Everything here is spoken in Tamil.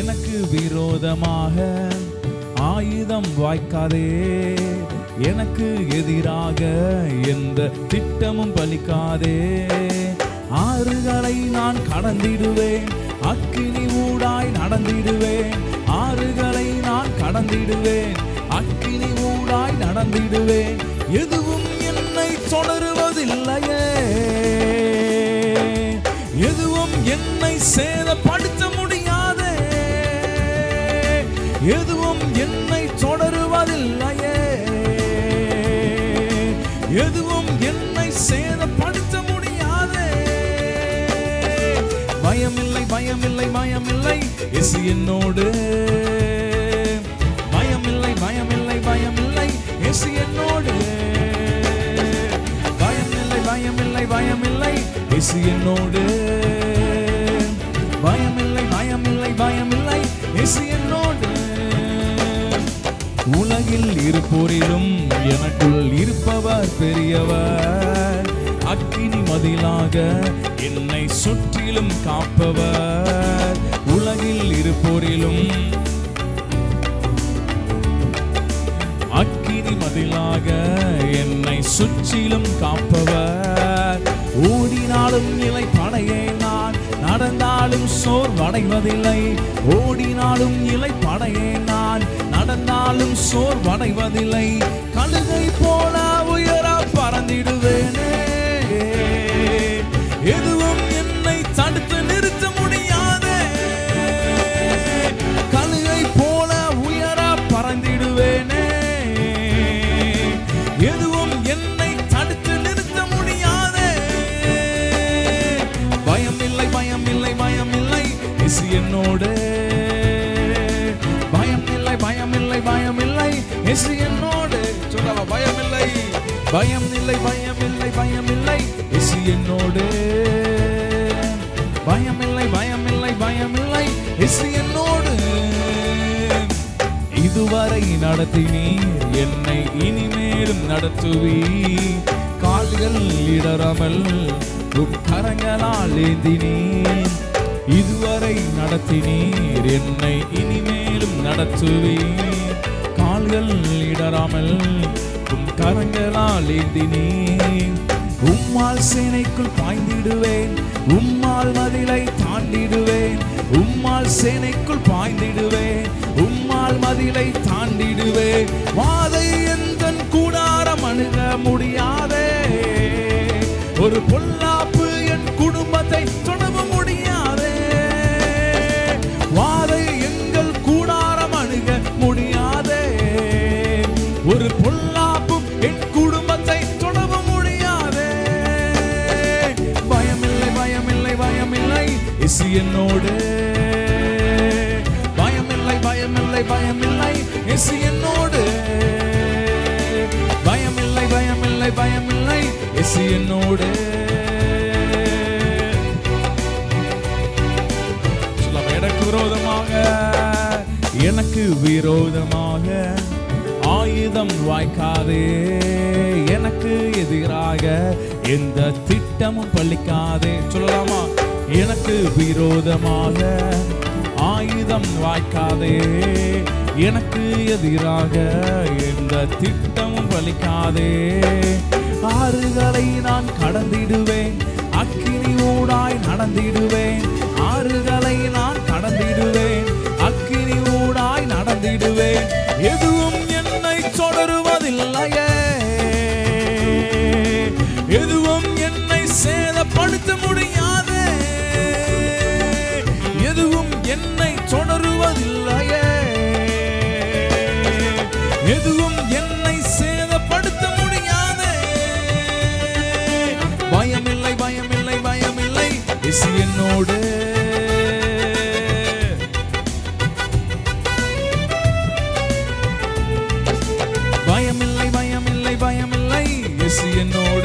எனக்கு விரோதமாக ஆயுதம் வாய்க்காதே. எனக்கு எதிராக எந்த திட்டமும் பலிக்காதே. ஆறுகளை நான் கடந்திடுவேன், அக்கினி ஊடாய் நடந்திடுவேன். ஆறுகளை நான் கடந்திடுவேன், அக்கினி ஊடாய் நடந்திடுவேன். எதுவும் என்னை தொடருவதில்லையே, எதுவும் என்னை சேதப்படுத்த முடியாதே. எதுவும் என்னை தொடருவதில்லையே, எதுவும் என்னை சேதப்படுத்த முடியாதே. பயமில்லை பயமில்லை பயமில்லை, இயேசு என்னோடு. பயமில்லை பயமில்லை பயமில்லை, இயேசு என்னோடு. பயமில்லை பயமில்லை பயமில்லை, இயேசு என்னோடு. பயமில்லை பயமில்லை பயமில்லை, இயேசு என்னோடு. உலகில் இருப்போரிலும் எனக்குள் இருப்பவர் பெரியவர். அக்கினி மதிலாக என்னை சுற்றிலும் காப்பவர். உலகில் இருப்போரிலும் அக்கினி மதிலாக என்னை சுற்றிலும் காப்பவர். ஓடினாலும் நிலை படையே நான், நடந்தாலும் சோர்வடைவதில்லை. ஓடினாலும் இலை படையே நான், நடந்தாலும் சோர்வடைவதில்லை. கழுகை போல உயர பறந்திடுவேனே, எதுவும் என்னை தடுத்து நிறுத்த முடியாதே. கழுகை போல உயர பறந்திடுவேனே, எதுவும் என்னை தடுத்து நிறுத்த முடியாதே. பயமில்லை பயமில்லை பயமில்லை, இயேசு என்னோடு. பயமில்லை பயமில்லை பயமில்லை, இயேசு என்னோடு. சொல்லவா? பயமில்லை பயமில்லை பயமில்லை பயமில்லை, இயேசு என்னோடு. பயமில்லை பயமில்லை பயமில்லை, இயேசு என்னோடு. இதுவரை நடத்தினீர், என்னை இனிமேலும் நடத்துவீர். கால்கள் இடராமல் உம் கரங்களால் ஏந்தினீர். இதுவரை நடத்தினீர், என்னை இனிமேலும் நடத்துவீர். கால்கள் இடராமல் உம் கரங்களால் ஏந்தினீர். உம்மால் சேனைக்குள் பாய்ந்திடுவேன், உம்மால் மதிலை தாண்டிடுவேன். உம்மால் சேனைக்குள் பாய்ந்திடுவேன், உம்மால் மதிலை தாண்டிடுவேன். வாதை எந்தன் கூடாரம் அணுக முடியாதே. ஒரு பொல்லாப்பு என் குடும்பத்தை தொடர முடியாதே. வாதை எங்கள் கூடாரம் அணுக முடியாதே. ஒரு பொல்லாப்பும் என் குடும்பத்தை தொடர முடியாதே. பயமில்லை பயமில்லை பயமில்லை, இயேசு என்னோடு. பயமில்லை பயமில்லை பயமில்லை, இயேசு என்னோடு. பயமில்லை பயமில்லை பயமில்லை, இயேசு என்னோடு. எனக்கு விரோதமாக எனக்கு விரோதமாக ஆயுதம் வாய்க்காதே. எனக்கு எதிராக எந்த திட்டமும் பலிக்காதே. சொல்லலாமா? எனக்கு விரோதமாக ஆயுதம் வாய்க்காதே. எனக்கு எதிராக எந்த திட்டமும் பலிக்காதே. ஆறுகளை நான் கடந்திடுவேன், அக்கினி ஊடாய் நடந்திடுவேன். ஆறுகளை நான் கடந்திடுவேன், அக்கினி ஊடாய் நடந்திடுவேன். எதுவும் என்னை தொடருவதில்லையே, எதுவும் என்னை சேதப்படுத்த முடியாதே. எதுவும் என்னை தொடருவதில்லையே, எதுவும் என்னை சேதப்படுத்த முடியாதே. பயமில்லை பயமில்லை பயமில்லை, இயேசு என்னோடு. பயமில்லை பயமில்லை பயமில்லை, இயேசு என்னோடு.